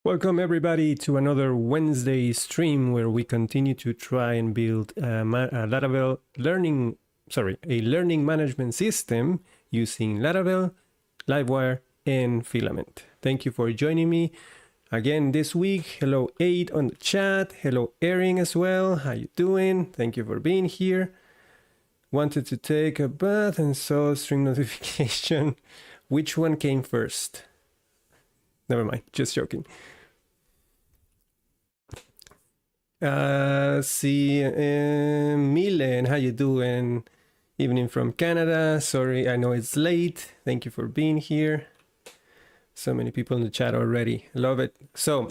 Welcome everybody to another Wednesday stream where we continue to try and build a Laravel a learning management system using Laravel, Livewire, and Filament. Thank you for joining me again this week. Hello 8 on the chat. Hello Erin as well. How you doing? Thank you for being here. Wanted to take a bath and saw stream notification. Which one came first? Never mind, just joking. Milen, how you doing? Evening from Canada. Sorry, I know it's late. Thank you for being here. So many people in the chat already. Love it. So,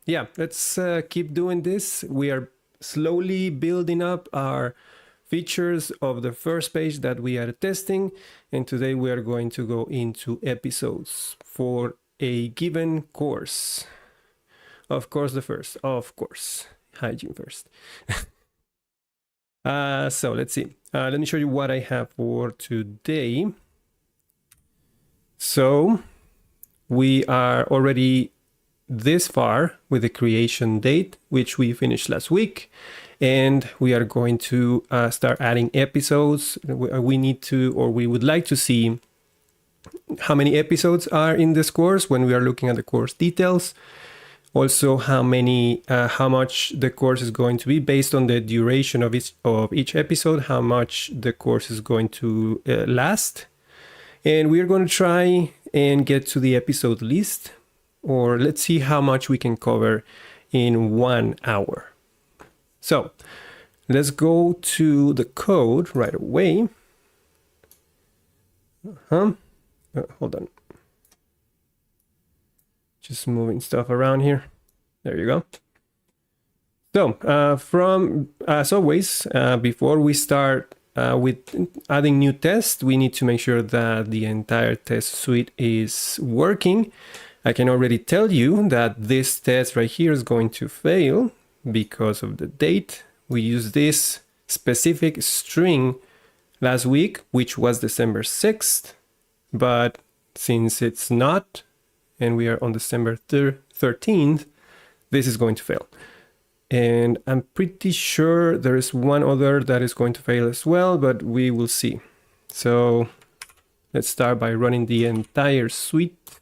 yeah, let's keep doing this. We are slowly building up our features of the first page that we are testing. And today we are going to go into episodes for a given course. Of course, the first, of course, hygiene first. So let's see. Let me show you what I have for today. So we are already this far with the creation date, which we finished last week. And we are going to start adding episodes. We need to, or we would like to see how many episodes are in this course when we are looking at the course details. Also, how much the course is going to be based on the duration of each episode, how much the course is going to last. And we're going to try and get to the episode list, or let's see how much we can cover in 1 hour. So let's go to the code right away. Hold on. Just moving stuff around here. There you go. So as always, before we start with adding new tests, we need to make sure that the entire test suite is working. I can already tell you that this test right here is going to fail because of the date. We used this specific string last week, which was December 6th, but since it's not, and we are on December 13th, this is going to fail. And I'm pretty sure there is one other that is going to fail as well, but we will see. So let's start by running the entire suite.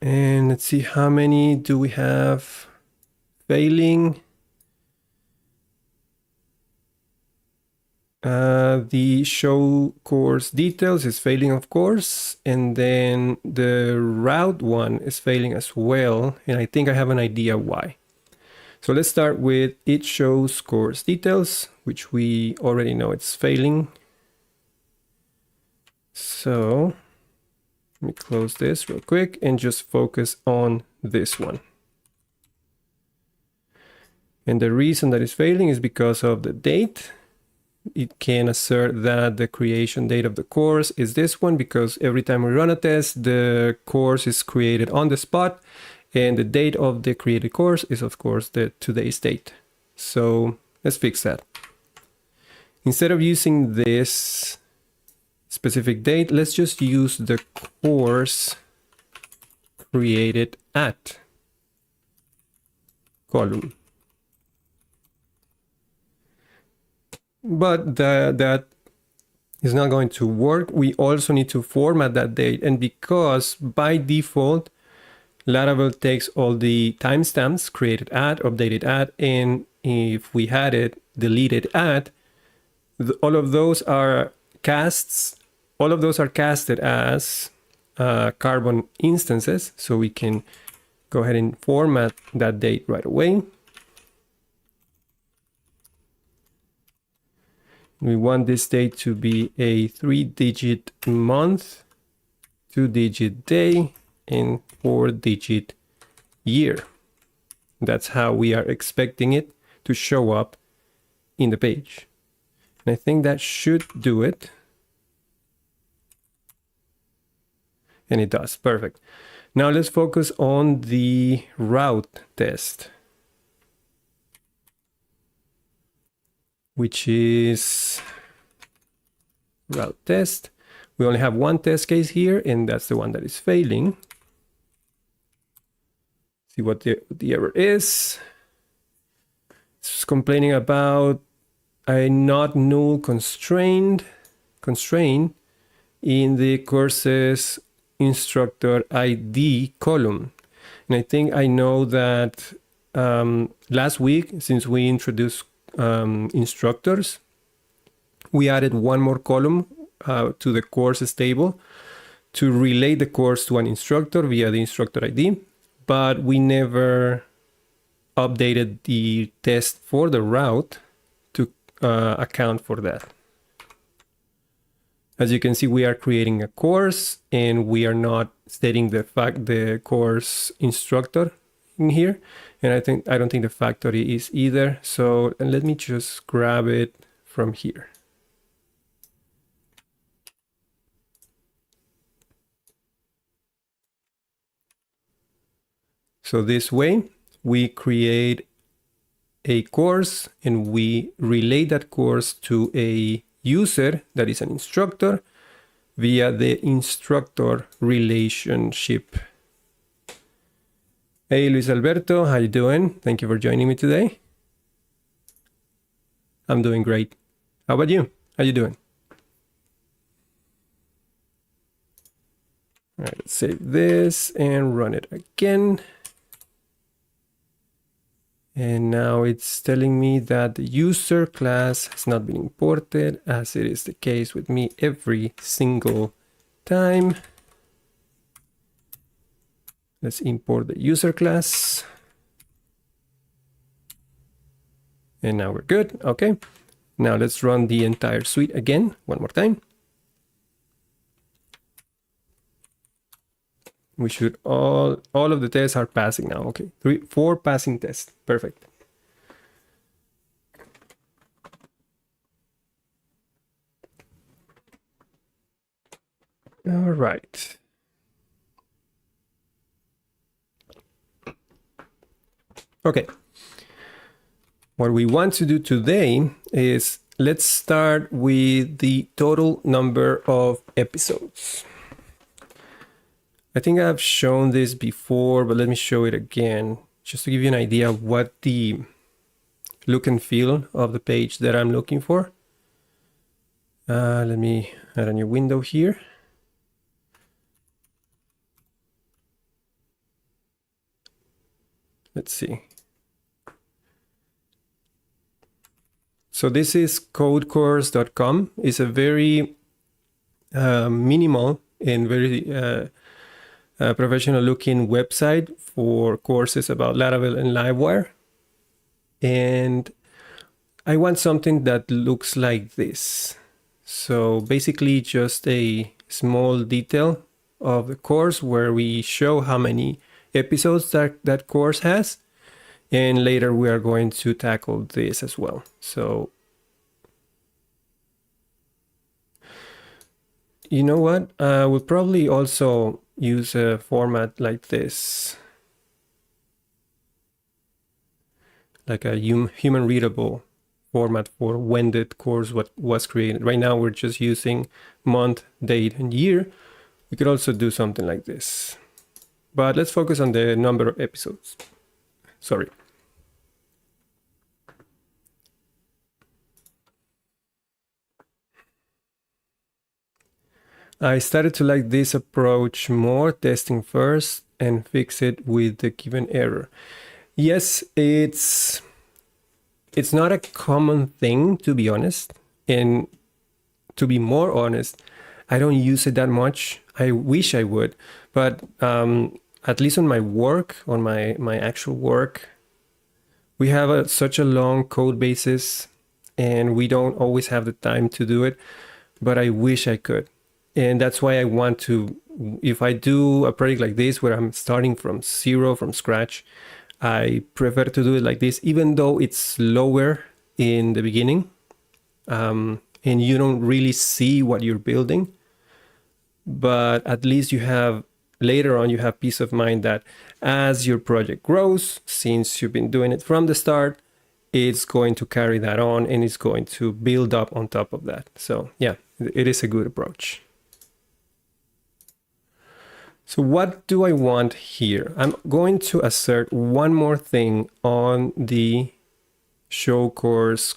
And let's see, how many do we have failing? The show course details is failing, of course, and then the route one is failing as well, and I think I have an idea why. So let's start with it shows course details, which we already know it's failing. So let me close this real quick and just focus on this one. And the reason that it's failing is because of the date. It can assert that the creation date of the course is this one, because every time we run a test, the course is created on the spot, and the date of the created course is, of course, the today's date. So let's fix that. Instead of using this specific date, let's just use the course created at column. But that is not going to work. We also need to format that date. And because by default, Laravel takes all the timestamps, created at, updated at, and if we had it, deleted at, all of those are casts. All of those are casted as carbon instances. So we can go ahead and format that date right away. We want this date to be a 3-digit month, 2-digit day, and 4-digit year. That's how we are expecting it to show up in the page. And I think that should do it. And it does. Perfect. Now let's focus on the route test, which is route test. We only have one test case here, and that's the one that is failing. See what the error is. It's complaining about a not null constraint in the course's instructor ID column. And I think I know that last week, since we introduced instructors, we added one more column to the courses table to relate the course to an instructor via the instructor ID, but we never updated the test for the route to account for that. As you can see, we are creating a course and we are not stating the course instructor in here. And I don't think the factory is either. So let me just grab it from here. So this way we create a course and we relate that course to a user that is an instructor via the instructor relationship. Hey, Luis Alberto, how you doing? Thank you for joining me today. I'm doing great. How about you? How you doing? All right, let's save this and run it again. And now it's telling me that the user class has not been imported, as it is the case with me every single time. Let's import the user class. And now we're good. Okay. Now let's run the entire suite again, one more time. We should all of the tests are passing now. Okay, 4 passing tests. Perfect. All right. Okay. What we want to do today is let's start with the total number of episodes. I think I've shown this before, but let me show it again, just to give you an idea of what the look and feel of the page that I'm looking for. Let me add a new window here. Let's see. So this is codecourse.com. It's a very minimal and very professional looking website for courses about Laravel and Livewire. And I want something that looks like this. So basically just a small detail of the course where we show how many episodes that course has. And later we are going to tackle this as well. So you know what? We'll probably also use a format like this, like a human readable format for when the course was created. Right now we're just using month, date, and year. We could also do something like this, but let's focus on the number of episodes. Sorry. I started to like this approach more, testing first and fix it with the given error. Yes, it's not a common thing, to be honest. And to be more honest, I don't use it that much. I wish I would, but at least on my work, on my actual work, we have such a long code basis and we don't always have the time to do it, but I wish I could. And that's why I want to, if I do a project like this where I'm starting from zero, from scratch, I prefer to do it like this, even though it's slower in the beginning and you don't really see what you're building. But at least you have, later on, you have peace of mind that as your project grows, since you've been doing it from the start, it's going to carry that on and it's going to build up on top of that. So yeah, it is a good approach. So what do I want here? I'm going to assert one more thing on the show course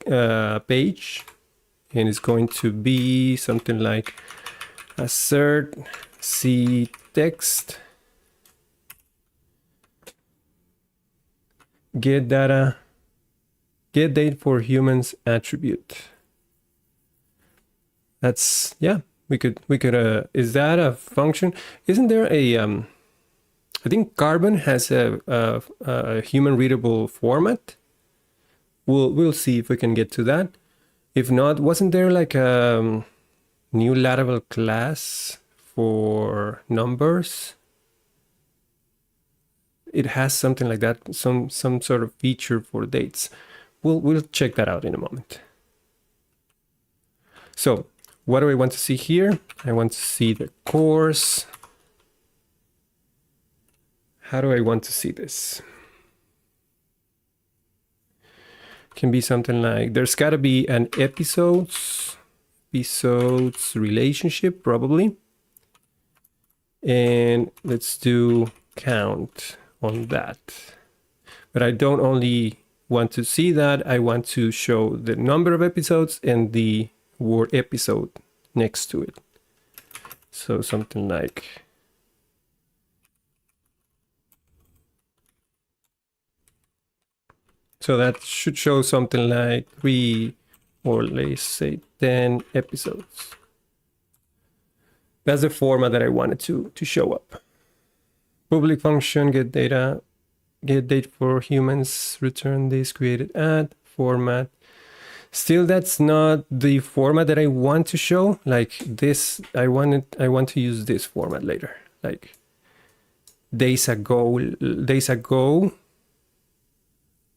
page, and it's going to be something like assert c text get data get date for humans attribute. That's, yeah, we could is that a function? Isn't there a I think Carbon has a human readable format. We'll see if we can get to that. If not, wasn't there like a new Laravel class for numbers? It has something like that, some sort of feature for dates. We'll check that out in a moment. So what do I want to see here? I want to see the course. How do I want to see this? Can be something like, there's got to be an episodes relationship probably. And let's do count on that. But I don't only want to see that, I want to show the number of episodes and the word episode next to it. So something like so that should show something like 3 or let's say 10 episodes. That's the format that I wanted to show up. Public function, get data, get date for humans, return this, created add, format. Still, that's not the format that I want to show. Like this, I want to use this format later. Like days ago.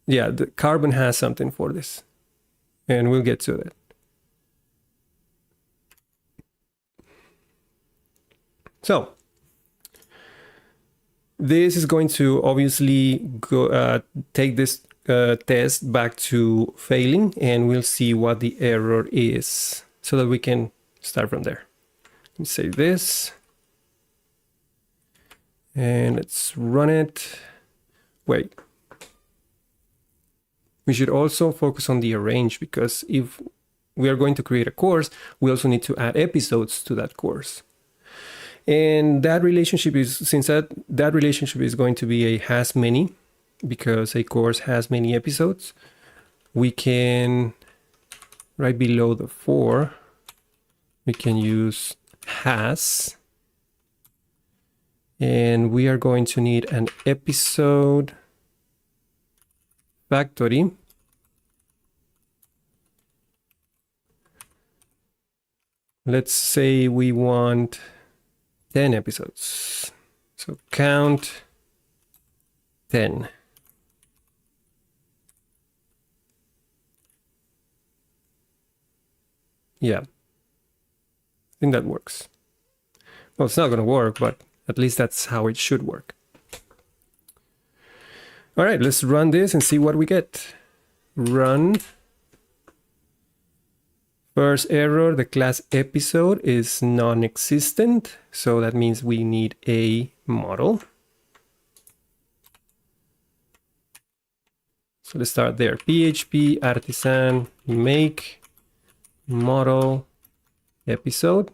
Yeah, the Carbon has something for this, and we'll get to that. So this is going to obviously go take this test back to failing, and we'll see what the error is so that we can start from there. Let me save this and let's run it. Wait. We should also focus on the arrange, because if we are going to create a course, we also need to add episodes to that course. And that relationship is, since that relationship is going to be a has many, because a course has many episodes, we can, right below the for, we can use has, and we are going to need an episode factory. Let's say we want 10 episodes. So count 10. Yeah, I think that works. Well, it's not going to work, but at least that's how it should work. All right, let's run this and see what we get. Run. First error, the class episode is non-existent. So that means we need a model. So let's start there. PHP artisan make model episode.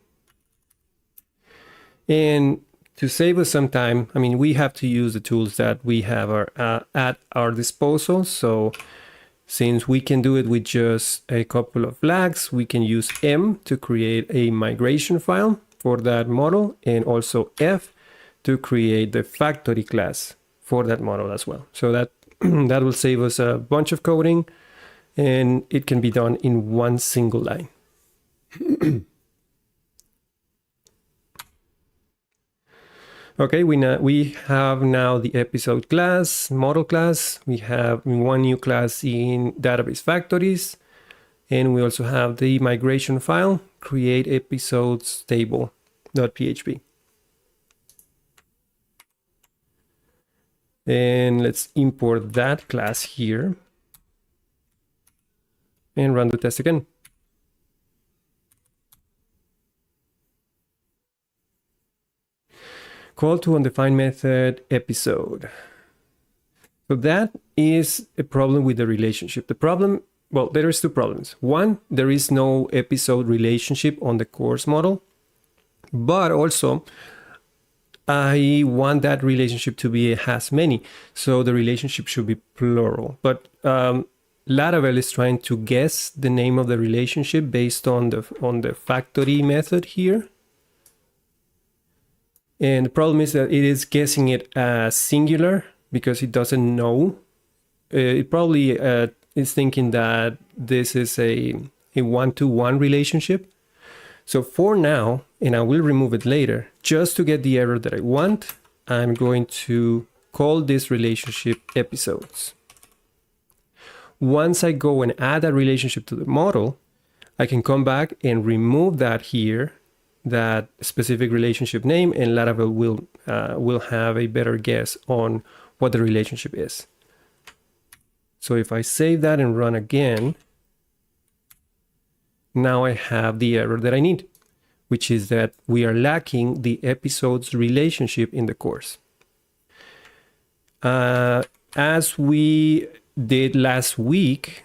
And to save us some time, I mean, we have to use the tools that we have at our disposal. So since we can do it with just a couple of flags, we can use M to create a migration file for that model, and also F to create the factory class for that model as well. So that that will save us a bunch of coding, and it can be done in one single line. Okay, we have now the episode class, model class. We have one new class in database factories, and we also have the migration file, create episodes table.php. And let's import that class here and run the test again. Call to undefined method episode. So that is a problem with the relationship. The problem, well, there is two problems. One, there is no episode relationship on the course model, but also I want that relationship to be has many. So the relationship should be plural. But Laravel is trying to guess the name of the relationship based on the factory method here. And the problem is that it is guessing it as singular because it doesn't know. It probably is thinking that this is a one-to-one relationship. So for now, and I will remove it later, just to get the error that I want, I'm going to call this relationship episodes. Once I go and add a relationship to the model, I can come back and remove that here, that specific relationship name, and Laravel will have a better guess on what the relationship is. So if I save that and run again, now I have the error that I need, which is that we are lacking the episodes relationship in the course. As we did last week,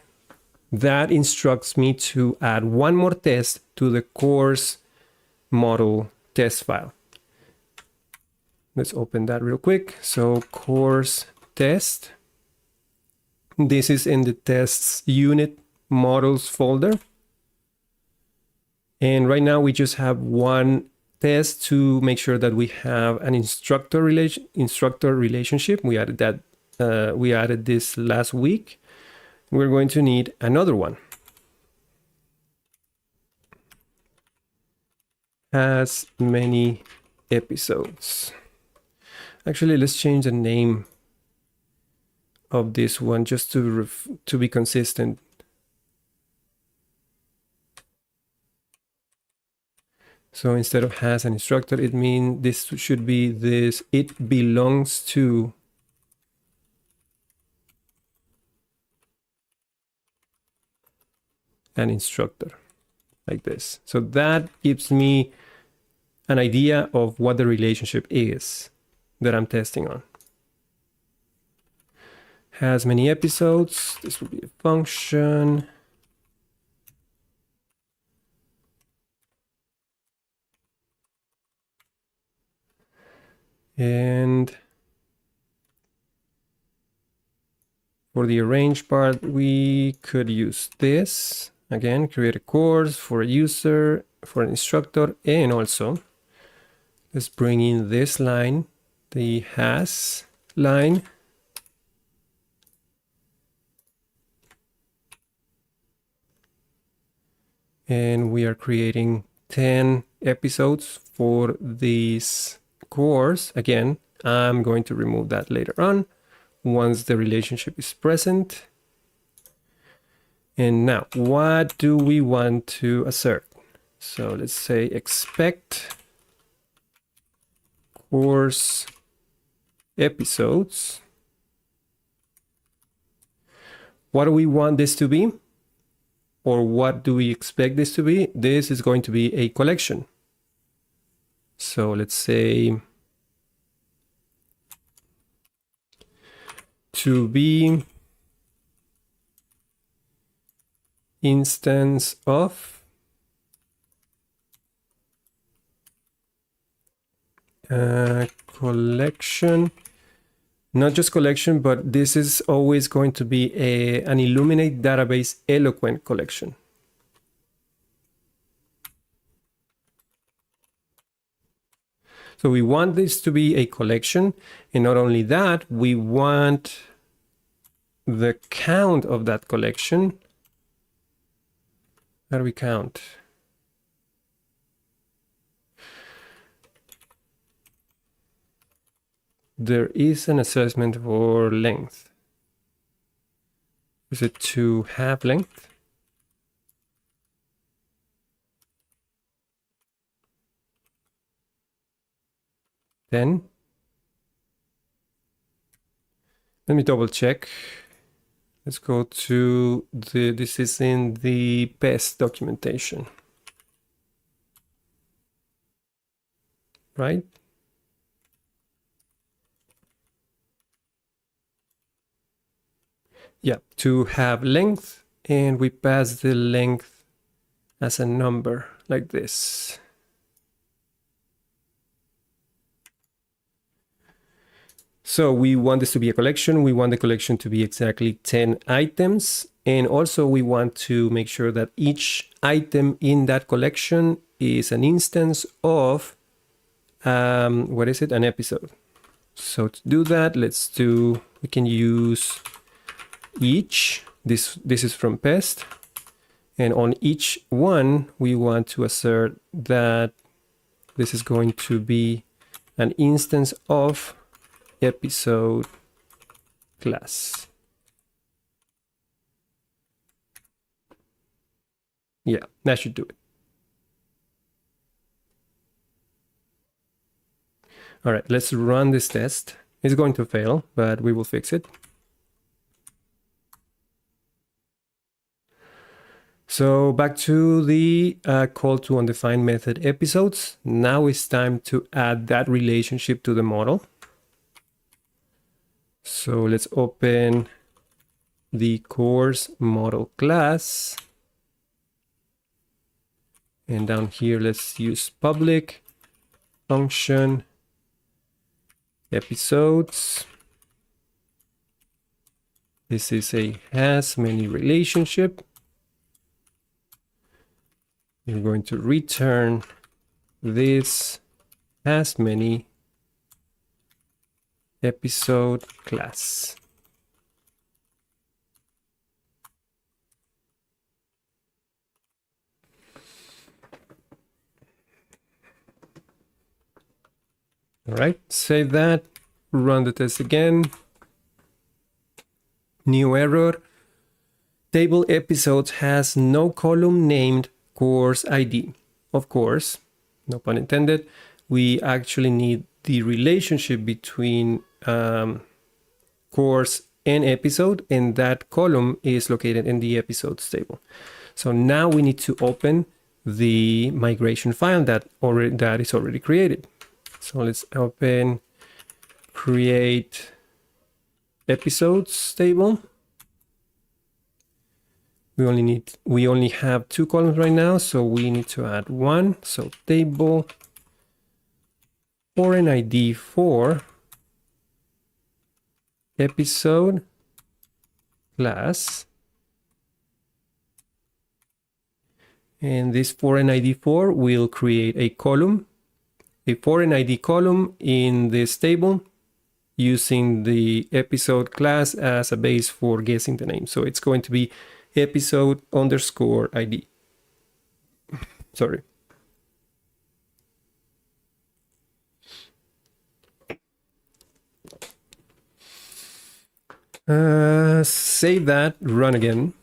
that instructs me to add one more test to the course model test file. Let's open that real quick. So course test. This is in the tests unit models folder. And right now we just have one test to make sure that we have an instructor relationship. We added that. We added this last week. We're going to need another one. Has many episodes. Actually, let's change the name of this one just to be consistent. So instead of has an instructor, it means this should be this, it belongs to an instructor, like this. So that gives me an idea of what the relationship is that I'm testing on. Has many episodes. This will be a function. And for the arrange part, we could use this. Again, create a course for a user, for an instructor, and also let's bring in this line, the has line. And we are creating 10 episodes for this course. Again, I'm going to remove that later on once the relationship is present. And now, what do we want to assert? So let's say expect course episodes. What do we want this to be? Or what do we expect this to be? This is going to be a collection. So let's say to be instance of collection, not just collection, but this is always going to be an Illuminate database eloquent collection. So we want this to be a collection, and not only that, we want the count of that collection. How do we count? There is an assessment for length. Is it to have length? Then let me double check. Let's go to this is in the PEST documentation, right? yeah, to have length, and we pass the length as a number like this. So we want this to be a collection. We want the collection to be exactly 10 items. And also we want to make sure that each item in that collection is an instance of, what is it? An episode. So to do that, we can use each. This is from pest. And on each one, we want to assert that this is going to be an instance of episode class. Yeah, that should do it. All right, let's run this test. It's going to fail, but we will fix it. So back to the call to undefined method episodes. Now it's time to add that relationship to the model. So let's open the course model class. And down here, let's use public function episodes. This is a has many relationship. We're going to return this has many episode class. All right, save that, run the test again. New error. Table episodes has no column named course ID. Of course, no pun intended, we actually need the relationship between course and episode, and that column is located in the episodes table. So now we need to open the migration file that is already created. So let's open create episodes table. We only have 2 columns right now, so we need to add 1. So table foreign ID for episode class. And this foreign ID 4 will create a column, a foreign ID column in this table using the episode class as a base for guessing the name. So it's going to be episode underscore ID. Sorry. Save that, run again.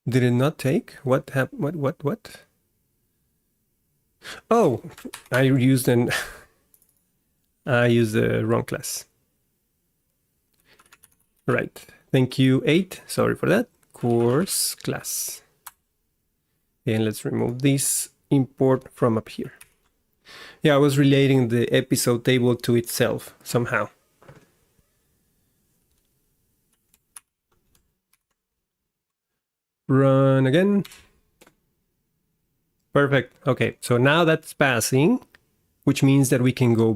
Did it not take? What happened? What? Oh, I used the wrong class. Right. Thank you, 8. Sorry for that. Course class. And let's remove this import from up here. Yeah, I was relating the episode table to itself somehow. Run again. Perfect. Okay, so now that's passing, which means that we can go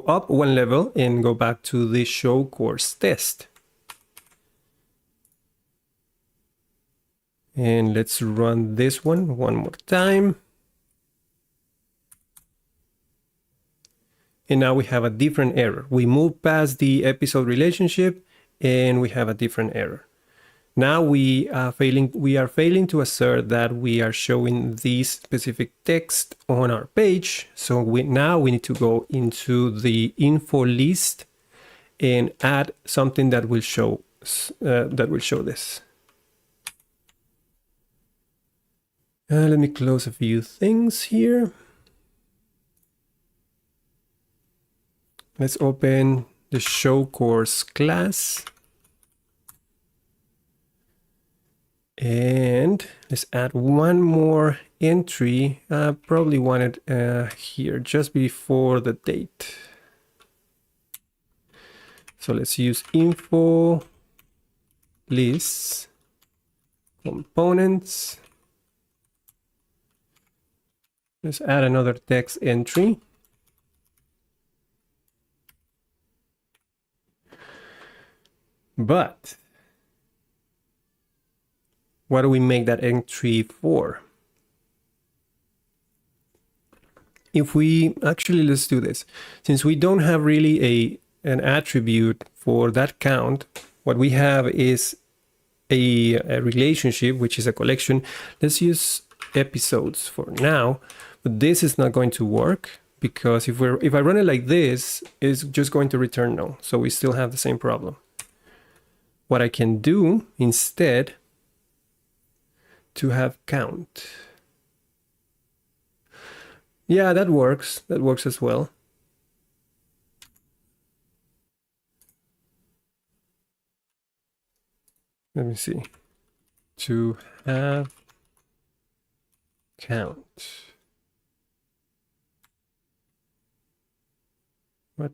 up one level and go back to the show course test. And let's run this one more time. And now we have a different error. We moved past the episode relationship and we have a different error. Now we are failing to assert that we are showing this specific text on our page. So now we need to go into the info list and add something that will show this. Let me close a few things here. Let's open the show course class. And let's add one more entry. Probably want it here just before the date. So let's use info lists components. Let's add another text entry. But what do we make that entry for? If we actually, let's do this. Since we don't have really an attribute for that count, what we have is a relationship, which is a collection. Let's use episodes for now, but this is not going to work because if I run it like this, it's just going to return no. So we still have the same problem. What I can do instead to have count. Yeah, that works. That works as well. Let me see. To have count. What?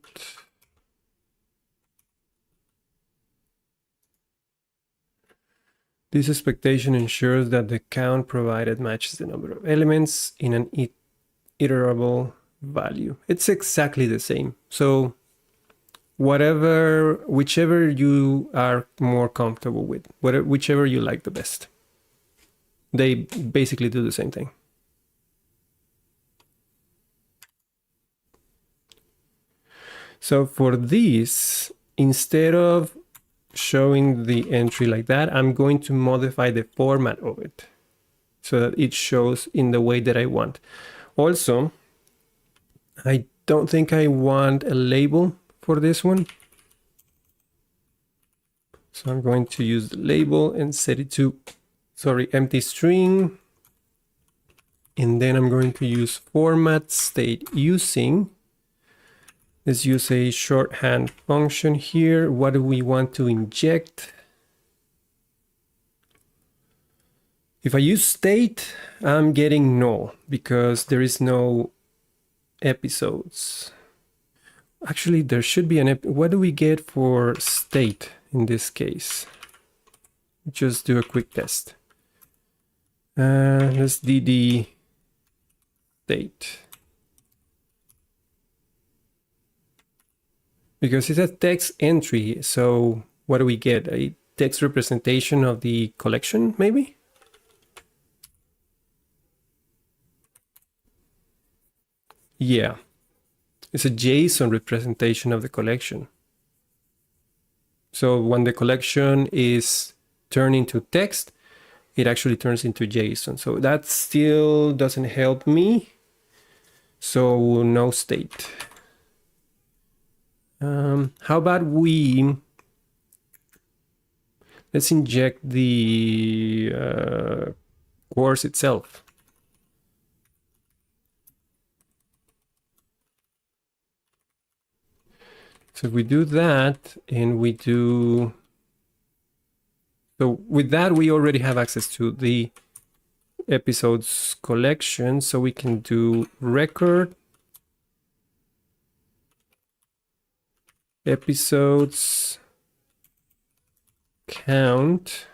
This expectation ensures that the count provided matches the number of elements in an iterable value. It's exactly the same. So whichever you are more comfortable with, whichever you like the best. They basically do the same thing. So for this, instead of showing the entry like that, I'm going to modify the format of it so that it shows in the way that I want. Also, I don't think I want a label for this one. So I'm going to use the label and set it to, empty string. And then I'm going to use format state using. Let's use a shorthand function here. What do we want to inject? If I use state, I'm getting null because there is no episodes. Actually, there should be what do we get for state in this case? Just do a quick test. Let's dd state. Because it's a text entry, so what do we get? A text representation of the collection, maybe? Yeah, it's a JSON representation of the collection. So when the collection is turned into text, it actually turns into JSON. So that still doesn't help me. So no state. How about let's inject the course itself. So if we do that and we do, so with that, we already have access to the episodes collection. So we can do record episodes count,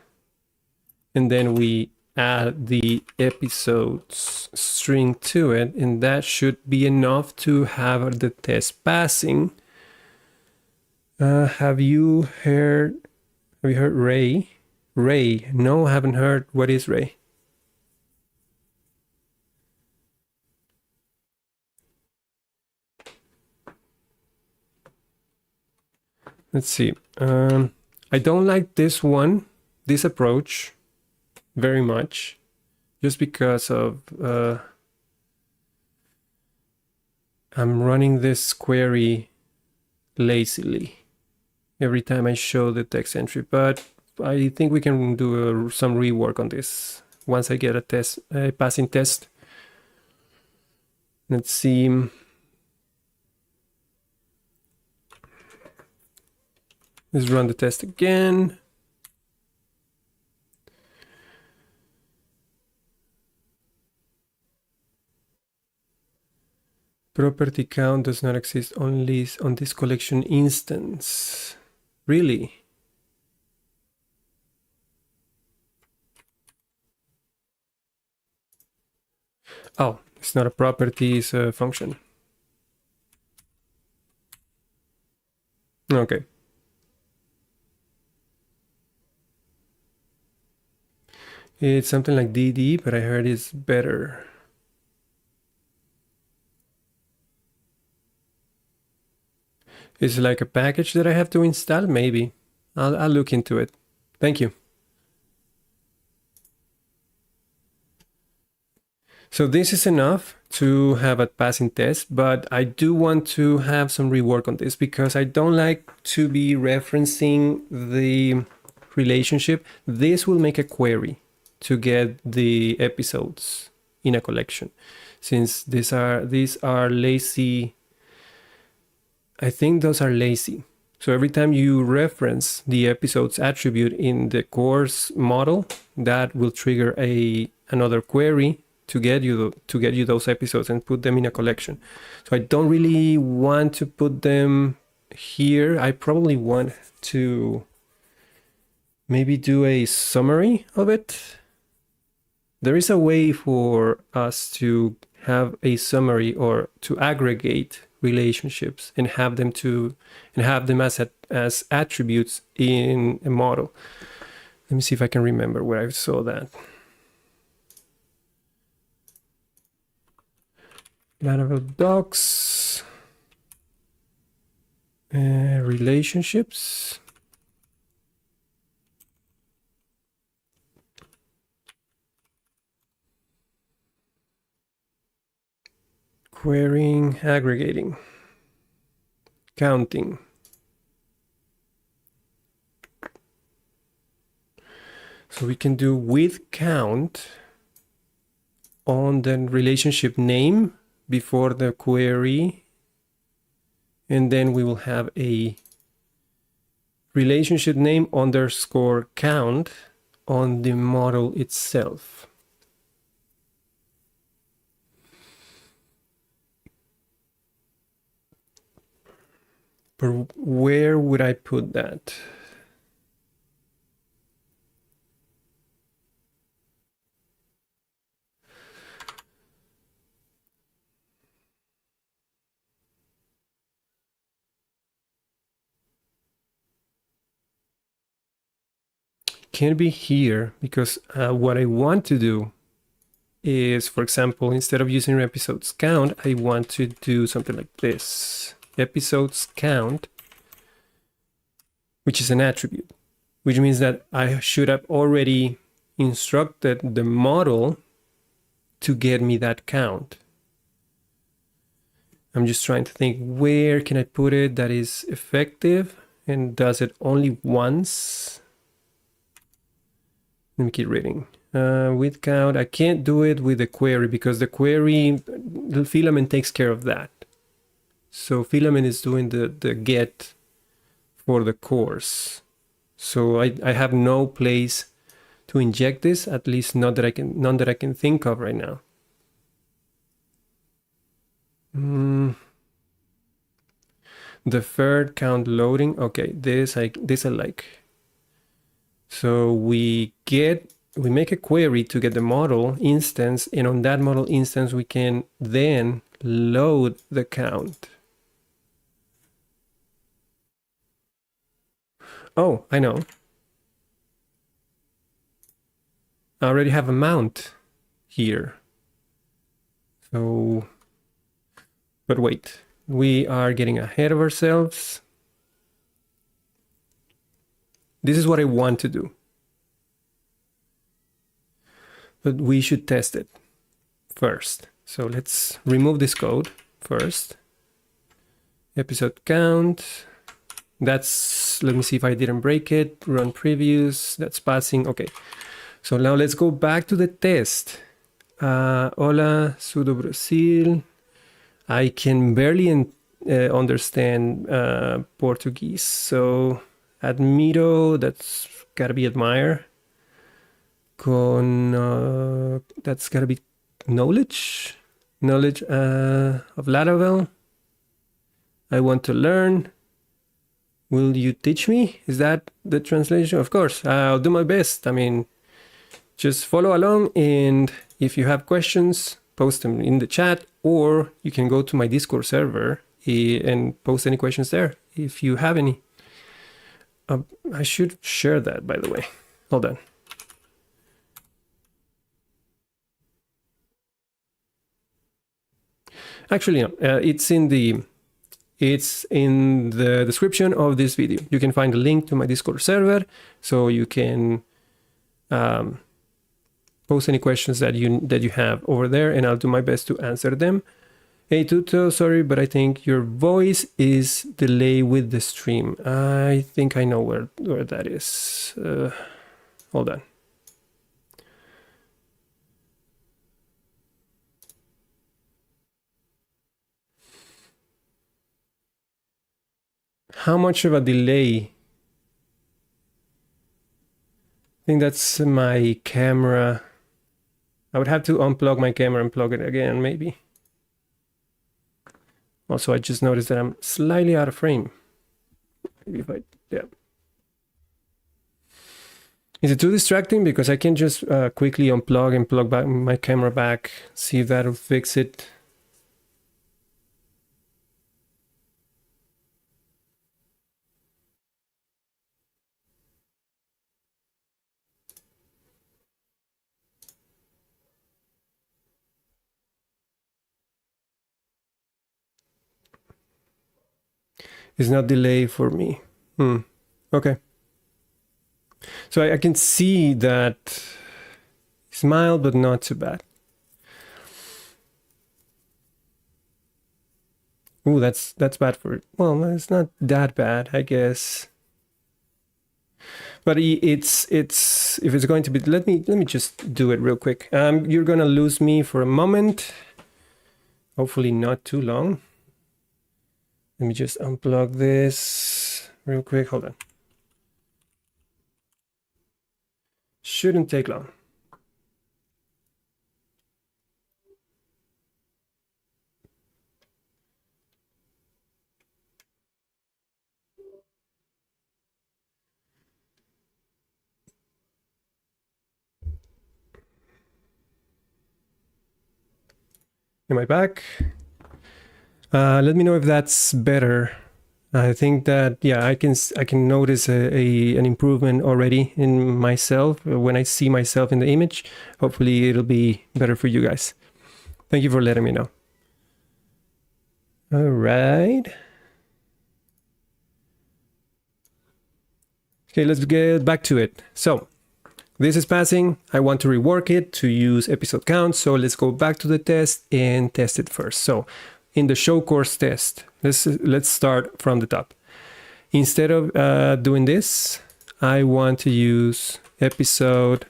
and then we add the episodes string to it, and that should be enough to have the test passing. Have you heard Ray? Ray? No, haven't heard. What is Ray? Let's see. I don't like this approach very much, just because of I'm running this query lazily every time I show the text entry, but I think we can do some rework on this once I get a passing test. Let's see. Let's run the test again. Property count does not exist only on this collection instance. Really? Oh, it's not a property, it's a function. Okay. It's something like DD, but I heard it's better. It's like a package that I have to install, maybe. I'll look into it. Thank you. So this is enough to have a passing test, but I do want to have some rework on this because I don't like to be referencing the relationship. This will make a query to get the episodes in a collection. Since these are lazy, I think those are lazy. So every time you reference the episodes attribute in the course model, that will trigger another query to get you those episodes and put them in a collection. So I don't really want to put them here. I probably want to maybe do a summary of it. There is a way for us to have a summary or to aggregate relationships and have them as attributes in a model. Let me see if I can remember where I saw that. Laravel docs, relationships. Querying, aggregating, counting. So we can do with count on the relationship name before the query, and then we will have a relationship name underscore count on the model itself. But where would I put that? Can't be here because what I want to do is, for example, instead of using episodes count, I want to do something like this. Episodes count, which is an attribute, which means that I should have already instructed the model to get me that count. I'm just trying to think, where can I put it that is effective and does it only once? Let me keep reading. With count, I can't do it with the query because the query, the Filament takes care of that. So Filament is doing the get for the course. So I have no place to inject this, at least none that I can think of right now. The third count loading. Okay, this I like. So we make a query to get the model instance, and on that model instance we can then load the count. Oh, I know. I already have a mount here. So, but wait, we are getting ahead of ourselves. This is what I want to do. But we should test it first. So let's remove this code first. Episode count. That's, let me see if I didn't break it. Run previews, that's passing. Okay. So now let's go back to the test. Hola, sudo Brazil. I can barely understand Portuguese. So admiro, that's gotta be admire. Con, that's gotta be knowledge. knowledge of Laravel. I want to learn. Will you teach me? Is that the translation? Of course, I'll do my best. I mean, just follow along, and if you have questions, post them in the chat, or you can go to my Discord server and post any questions there if you have any. I should share that, by the way. Hold on. Actually, no, it's in the description of this video. You can find a link to my Discord server, so you can post any questions that you have over there, and I'll do my best to answer them. Hey Tuto, sorry, but I think your voice is delayed with the stream. I think I know where that is. Hold on. How much of a delay? I think that's my camera. I would have to unplug my camera and plug it again, maybe. Also, I just noticed that I'm slightly out of frame. Maybe if yeah. Is it too distracting? Because I can just quickly unplug and plug back my camera back, see if that'll fix it. It's not delay for me. Okay. So I can see that it's mild, but not too bad. Ooh, that's bad for it. Well, it's not that bad, I guess. But it's if it's going to be, let me just do it real quick. You're gonna lose me for a moment. Hopefully not too long. Let me just unplug this real quick. Hold on. Shouldn't take long. Am I back? Let me know if that's better. I think that, yeah, I can notice an improvement already in myself when I see myself in the image. Hopefully it'll be better for you guys. Thank you for letting me know. All right. Okay, let's get back to it. So this is passing. I want to rework it to use episode count. So let's go back to the test and test it first. So in the show course test, let's start from the top. Instead of doing this, I want to use episode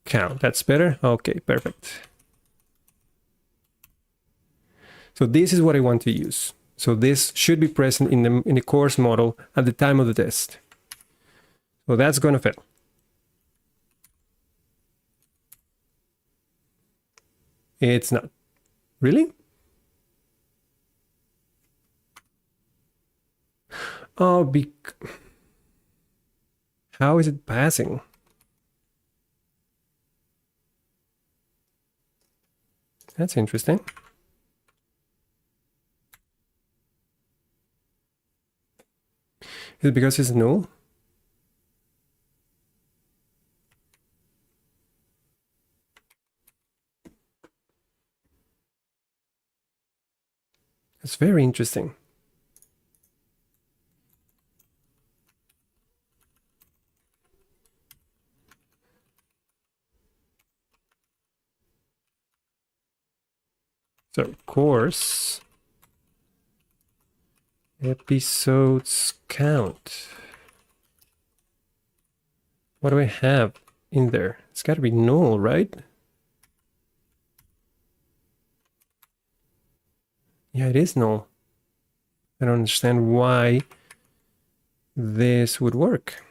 count. That's better. Okay, perfect. So this is what I want to use. So this should be present in the course model at the time of the test. So that's going to fit. It's not. Really? Oh, how is it passing? That's interesting. Is it because it's null? It's very interesting. So course episodes count. What do I have in there? It's got to be null, right? Yeah, it is null. I don't understand why this would work.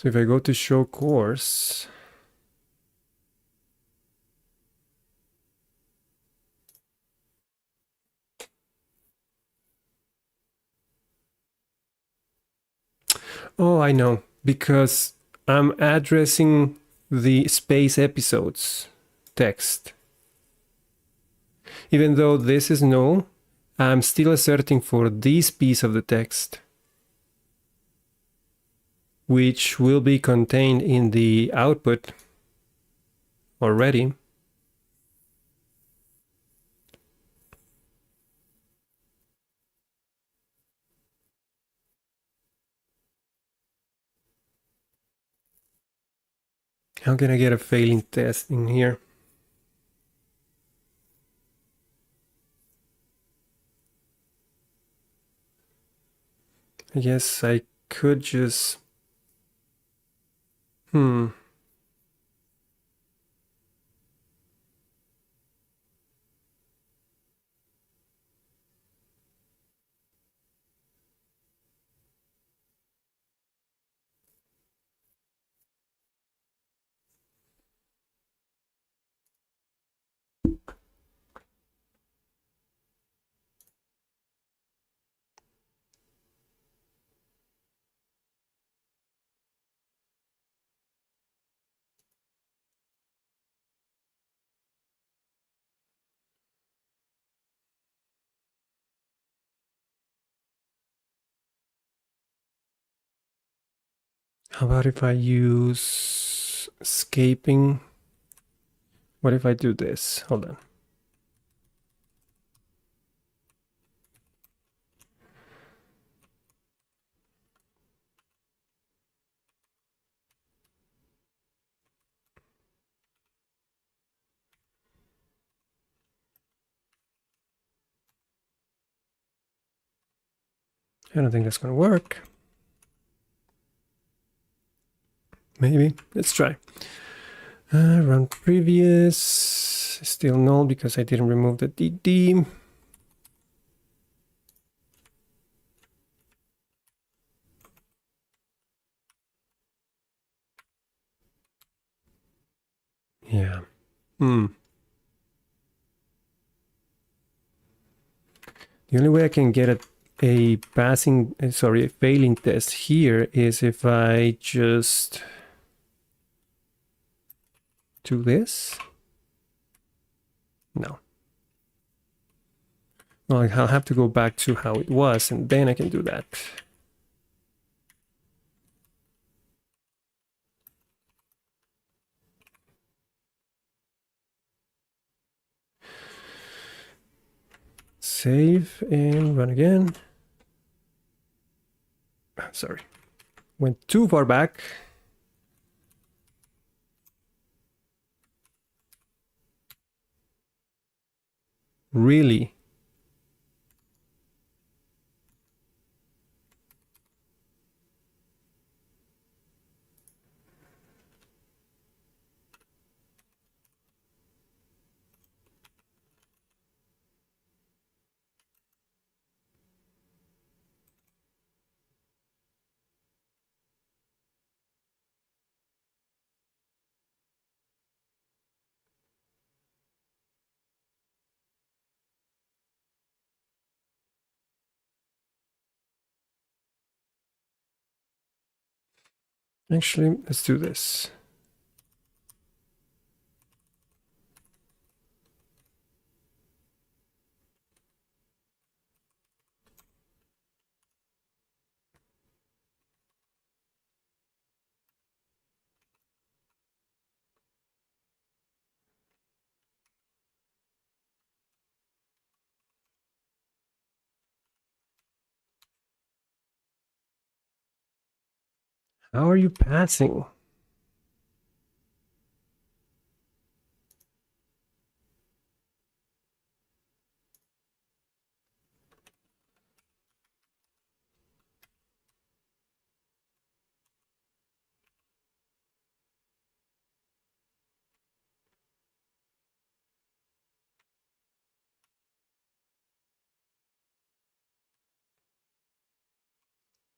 So if I go to show course, oh, I know, because I'm addressing the space episodes text. Even though this is null, I'm still asserting for this piece of the text, which will be contained in the output already. How can I get a failing test in here? I guess I could just... How about if I use escaping? What if I do this? Hold on. I don't think that's going to work. Maybe. Let's try. Run previous. Still null because I didn't remove the DD. Yeah. The only way I can get a failing test here is if I just do this. No. Well, I'll have to go back to how it was, and then I can do that. Save and run again. Sorry. Went too far back. Really? Actually, let's do this. How are you passing?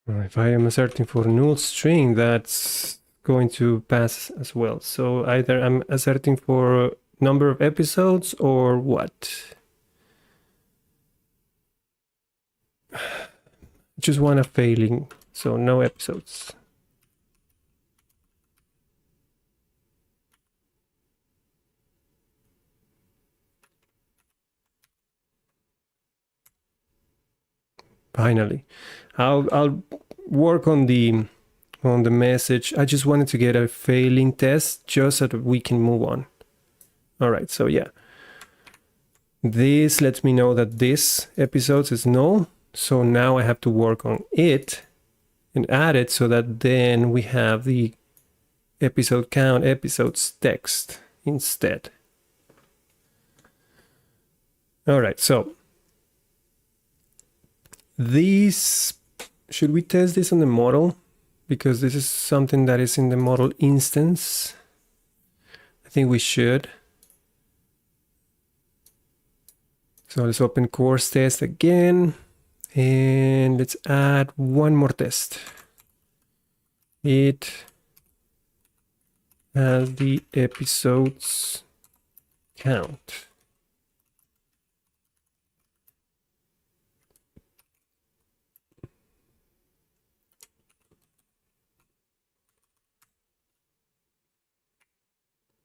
If I am asserting for null string, that's going to pass as well. So either I'm asserting for number of episodes or what? Just want a failing, so no episodes. Finally, I'll work on the message. I just wanted to get a failing test just so that we can move on. All right, so yeah, this lets me know that this episodes is null. So now I have to work on it and add it so that then we have the episode count episodes text instead. All right, so these, should we test this on the model? Because this is something that is in the model instance. I think we should. So let's open course test again. And let's add one more test. It has the episodes count.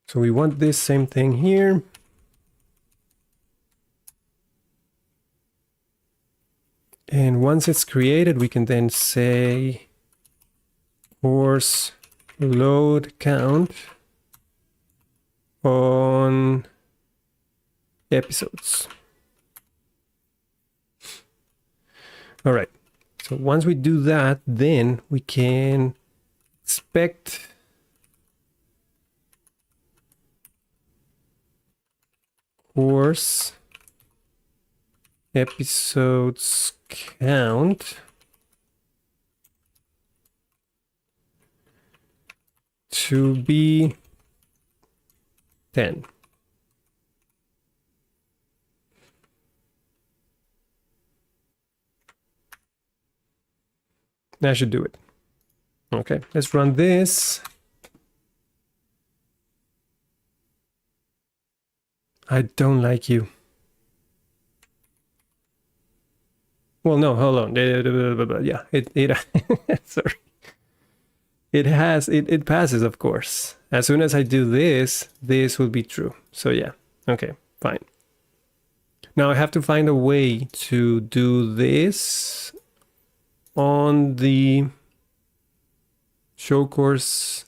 So we want this same thing here. And once it's created, we can then say course load count on episodes. All right. So once we do that, then we can expect course episodes count to be 10. That should do it. Okay, let's run this. I don't like you. Well, no, hold on. Yeah, sorry. It passes, of course. As soon as I do this, this will be true. So yeah, okay, fine. Now I have to find a way to do this on the show course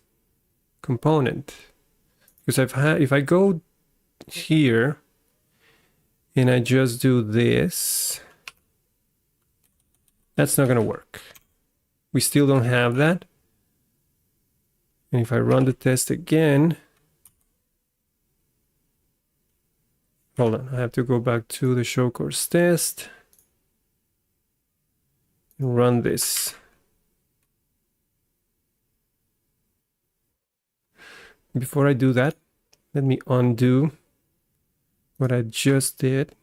component. Because if I go here and I just do this, that's not going to work. We still don't have that. And if I run the test again, hold on, I have to go back to the show course test and run this. Before I do that, let me undo what I just did.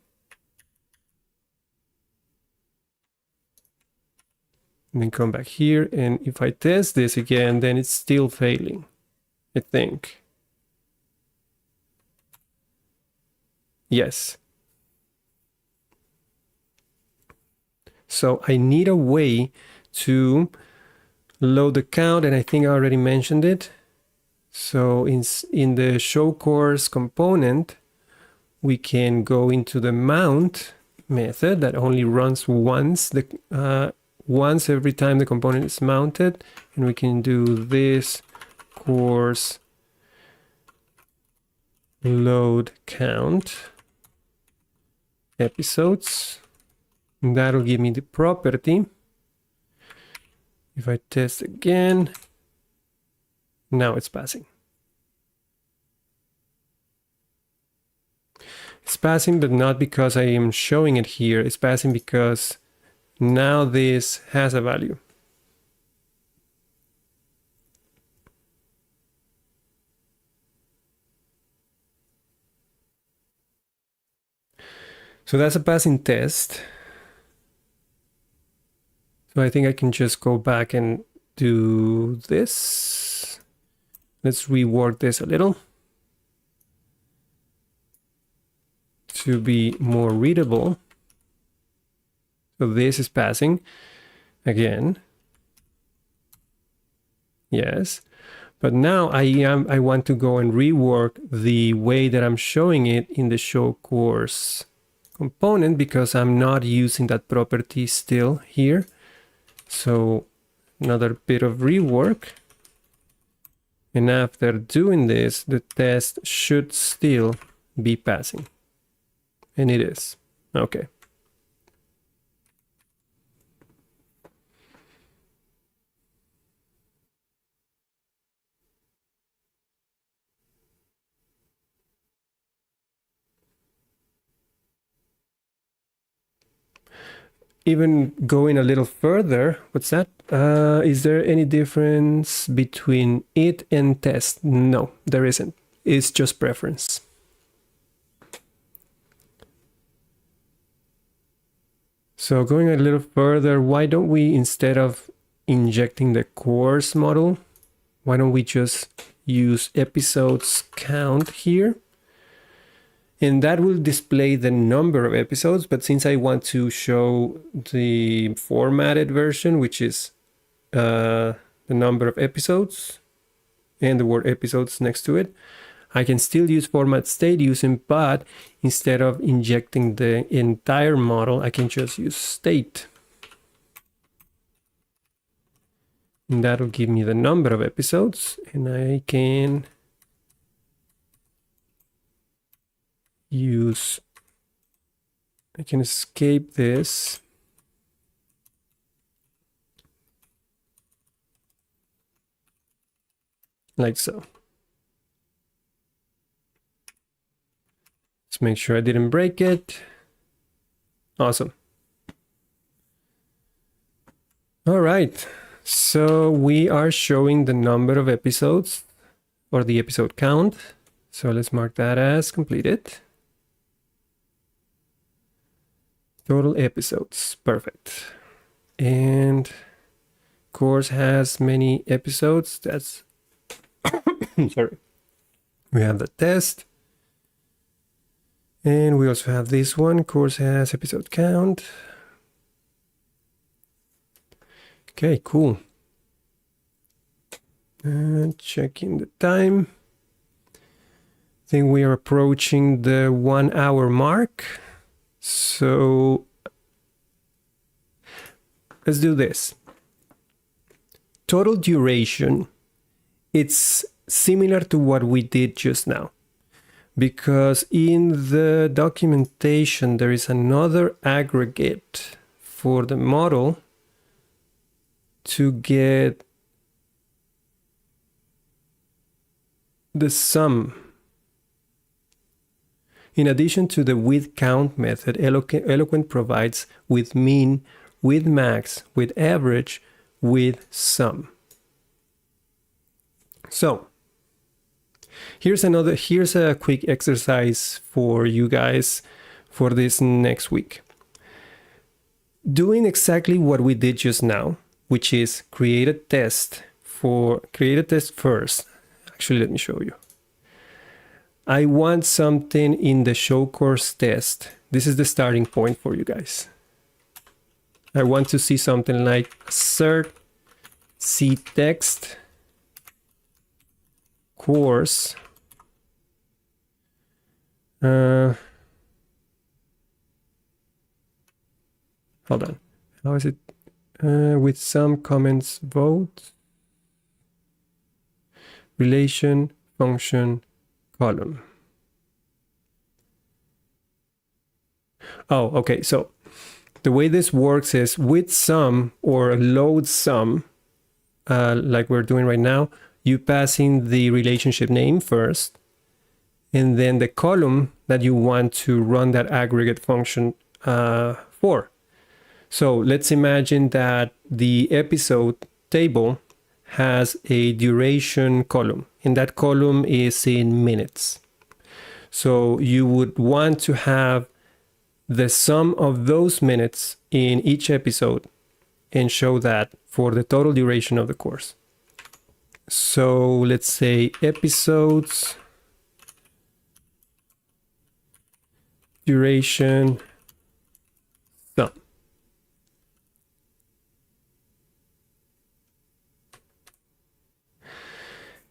And then come back here, and if I test this again, then it's still failing, I think. Yes. So I need a way to load the count, and I think I already mentioned it. So in the show course component, we can go into the mount method that only runs once every time the component is mounted, and we can do this course load count episodes, and that'll give me the property. If I test again, now it's passing. It's passing, but not because I am showing it here. It's passing because now this has a value. So that's a passing test. So I think I can just go back and do this. Let's rework this a little to be more readable. So this is passing again. Yes. But now I want to go and rework the way that I'm showing it in the show course component, because I'm not using that property still here. So another bit of rework. And after doing this, the test should still be passing. And it is. Okay. Even going a little further, what's that? Is there any difference between it and test? No, there isn't. It's just preference. So going a little further, why don't we, instead of injecting the course model, why don't we just use episodes count here? And that will display the number of episodes, but since I want to show the formatted version, which is the number of episodes and the word episodes next to it, I can still use format state using, but instead of injecting the entire model, I can just use state. And that'll give me the number of episodes, and I can escape this. Like so. Let's make sure I didn't break it. Awesome. All right. So we are showing the number of episodes, or the episode count. So let's mark that as completed. Total episodes, perfect. And course has many episodes. That's sorry. We have the test. And we also have this one. Course has episode count. Okay, cool. Checking the time. I think we are approaching the 1 hour mark. So let's do this. Total duration, it's similar to what we did just now, because in the documentation there is another aggregate for the model to get the sum. In addition to the with count method, Eloquent provides with mean, with max, with average, with sum. So here's a quick exercise for you guys for this next week. Doing exactly what we did just now, which is create a test first. Actually, let me show you. I want something in the show course test. This is the starting point for you guys. I want to see something like assert C text course. Hold on. How is it? With some comments, vote, relation, function, column. Oh, okay. So the way this works is with sum or load sum, like we're doing right now, you pass in the relationship name first, and then the column that you want to run that aggregate function for. So let's imagine that the episode table has a duration column, and that column is in minutes. So you would want to have the sum of those minutes in each episode and show that for the total duration of the course. So let's say episodes, duration, sum.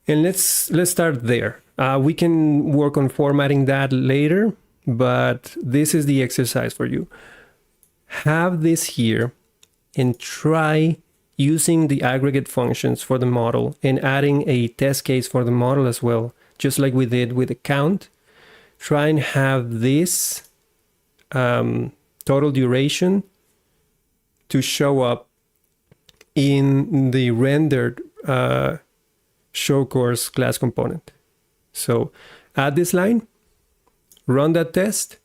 And let's start there. We can work on formatting that later, but this is the exercise for you. Have this here and try using the aggregate functions for the model and adding a test case for the model as well, just like we did with the count. Try and have this total duration to show up in the rendered show course class component. So add this line, run that test,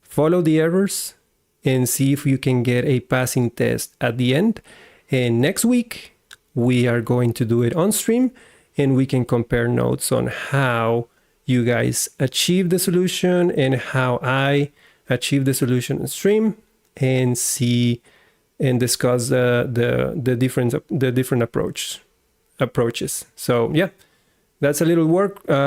follow the errors, and see if you can get a passing test at the end. And next week, we are going to do it on stream, and we can compare notes on how you guys achieve the solution and how I achieve the solution on stream, and see and discuss the different approaches. So yeah, that's a little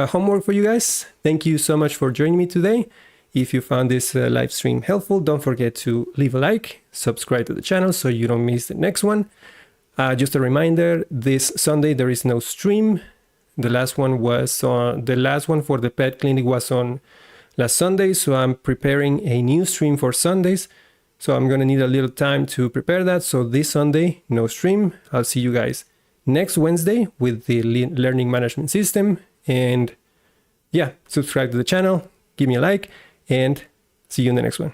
homework for you guys. Thank you so much for joining me today. If you found this live stream helpful, don't forget to leave a like, subscribe to the channel so you don't miss the next one. Just a reminder, this Sunday there is no stream. The last one for the pet clinic was on last Sunday, so I'm preparing a new stream for Sundays. So I'm gonna need a little time to prepare that. So this Sunday, no stream. I'll see you guys next Wednesday with the learning management system. And yeah, subscribe to the channel, give me a like, and see you in the next one.